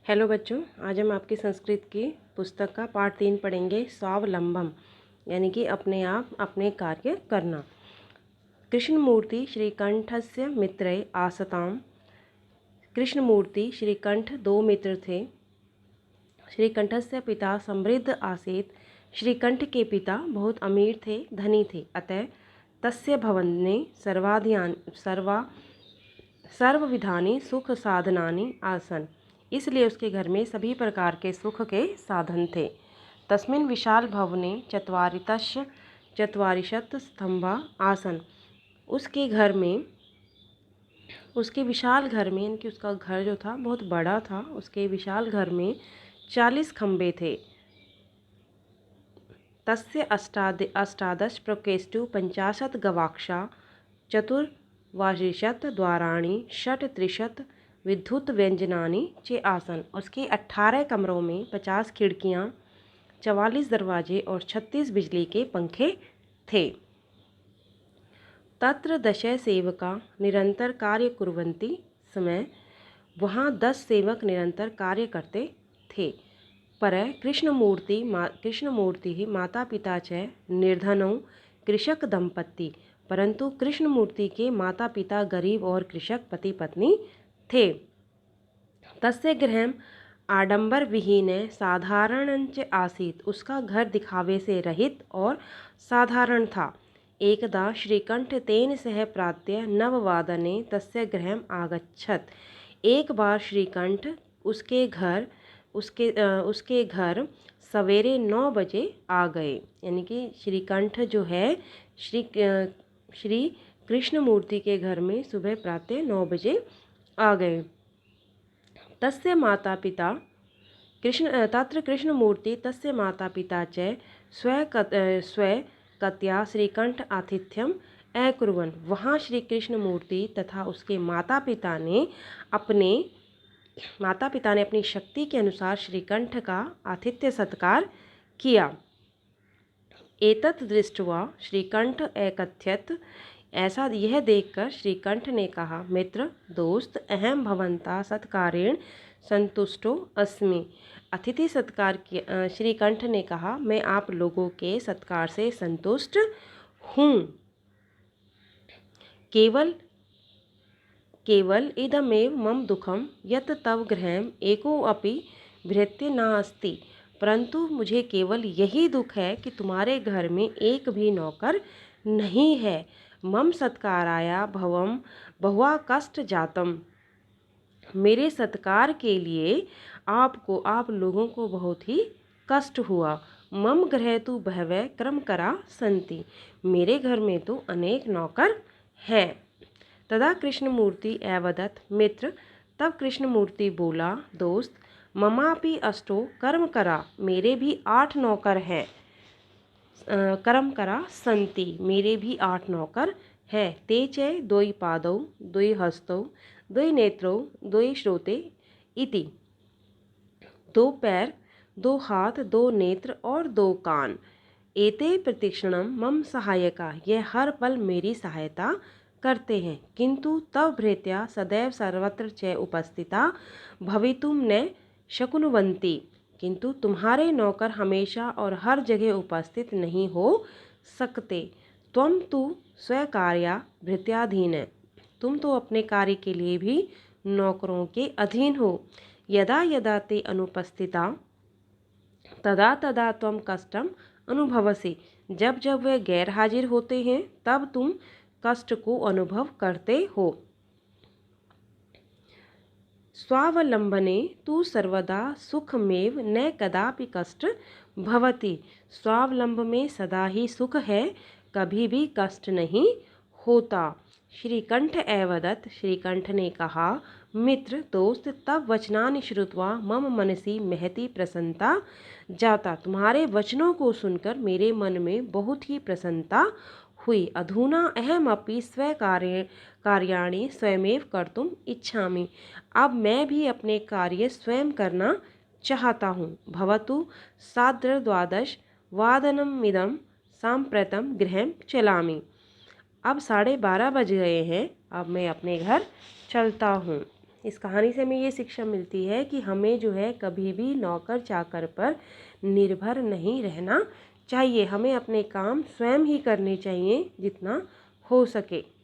Hello बच्चों, आज हम आपकी संस्कृत की पुस्तक का पाठ 3 पढ़ेंगे। स्वावलंबम यानी कि अपने आप अपने कार्य करना। कृष्णमूर्ति श्रीकंठस्य मित्रे आसताम। कृष्णमूर्ति श्रीकंठ 2 मित्र थे। श्रीकंठस्य पिता समृद्ध आसीत्। श्रीकंठ के पिता बहुत अमीर थे, धनी थे। अतः तस्य भवने सर्वविधानि सुख साधनानि आसन। इसलिए उसके घर में सभी प्रकार के सुख के साधन थे। तस्मिन् विशाल भवने चत्वारिशत् स्तंभा आसन। उसके विशाल घर में यानी कि उसका घर जो था बहुत बड़ा था। उसके विशाल घर में 40 खंबे थे। तस्य अष्टादश प्रकोष्ठु 50 गवाक्षा चतुर्वारिशत् द्वाराणि षट्त्रिशत् विद्युत व्यंजनानि चे आसन। उसके 18 कमरों में 50 खिड़कियाँ, 44 दरवाजे और 36 बिजली के पंखे थे। तत्र 10 सेवका निरंतर कार्य कुर्वन्ति समय। वहाँ 10 सेवक निरंतर कार्य करते थे। पर कृष्णमूर्ति माता पिता च निर्धनौ कृषक दंपत्ति। परंतु कृष्णमूर्ति के माता पिता गरीब और कृषक पति पत्नी थे। तस्य गृहम् आडंबर विहीन साधारणञ्च आसीत्। उसका घर दिखावे से रहित और साधारण था। एकदा श्रीकंठ तेन सह प्रातः 9 तस्य गृहम् आगच्छत्। एक बार श्रीकंठ उसके घर सवेरे 9 बजे आ गए। यानी कि श्रीकंठ जो है श्री कृष्णमूर्ति के घर में सुबह प्रातः 9 बजे आ गए। तस्य माता पिता तत्र कृष्णमूर्ति तस्य माता पिता च स्वकत्या श्रीकंठ आतिथ्यम अकुर्वन्। वहाँ श्री कृष्णमूर्ति तथा उसके माता पिता ने अपनी शक्ति के अनुसार श्रीकंठ का आतिथ्य सत्कार किया। एतत् दृष्ट्वा श्रीकंठ एकथ्यत। ऐसा यह देखकर श्रीकंठ ने कहा, मित्र दोस्त, अहम भवन्ता सत्कारेण संतुष्टो अस्मि। अतिथि सत्कार किया। श्रीकंठ ने कहा, मैं आप लोगों के सत्कार से संतुष्ट हूँ। केवल इदमेव मम दुखम यत् तव गृहम् एकोऽपि भृत्य नास्ति। परंतु मुझे केवल यही दुख है कि तुम्हारे घर में एक भी नौकर नहीं है। मम सत्काराय बहुवा कष्ट जातम। मेरे सत्कार के लिए आप लोगों को बहुत ही कष्ट हुआ। मम गृहे तु बहवः कर्मकरा सन्ति। मेरे घर में तो अनेक नौकर हैं। तदा कृष्णमूर्ति अवदत्, मित्र। तब कृष्णमूर्ति बोला, दोस्त, ममापि अष्टो कर्मकरा। मेरे भी 8 नौकर हैं। कर्मकरा सन्ति। मेरे भी 8 नौकर हैं। ते च 2 पादौ 2 हस्तौ 2 नेत्रौ 2 श्रोते इति। 2 पैर, 2 हाथ, 2 नेत्र और 2 कान। एते प्रतिक्षणम मम सहायका। यह हर पल मेरी सहायता करते हैं। किंतु तव भृत्या सदैव सर्वत्र च उपस्थिता भवितुं न शक्नुवन्ति। किंतु तुम्हारे नौकर हमेशा और हर जगह उपस्थित नहीं हो सकते। त्वं तु स्वकार्या भृत्याधीन। तुम तो अपने कार्य के लिए भी नौकरों के अधीन हो। यदा यदा ते अनुपस्थिता तदा तदा त्वं कष्टम अनुभवसि। जब जब वे गैर हाजिर होते हैं तब तुम कष्ट को अनुभव करते हो। स्वावलंबने तु सर्वदा सुखमेव न कदापि कष्ट भवति। स्वावलंब में सदा ही सुख है, कभी भी कष्ट नहीं होता। श्रीकंठ अवदत्। श्रीकंठ ने कहा, मित्र दोस्त, तब वचनानि श्रुत्वा मम मनसि महती प्रसन्नता जाता। तुम्हारे वचनों को सुनकर मेरे मन में बहुत ही प्रसन्नता हुई। अधुना अहमपि स्वकार्याणि स्वयमेव कर्तुम इच्छामि। अब मैं भी अपने कार्य स्वयं करना चाहता हूँ। भवतु सार्धद्वादश वादनमिदं साम्प्रतं गृहं चलामि। अब 12:30 बज गए हैं। अब मैं अपने घर चलता हूँ। इस कहानी से हमें ये शिक्षा मिलती है कि हमें जो है कभी भी नौकर चाकर पर निर्भर नहीं रहना चाहिए। हमें अपने काम स्वयं ही करने चाहिए जितना हो सके।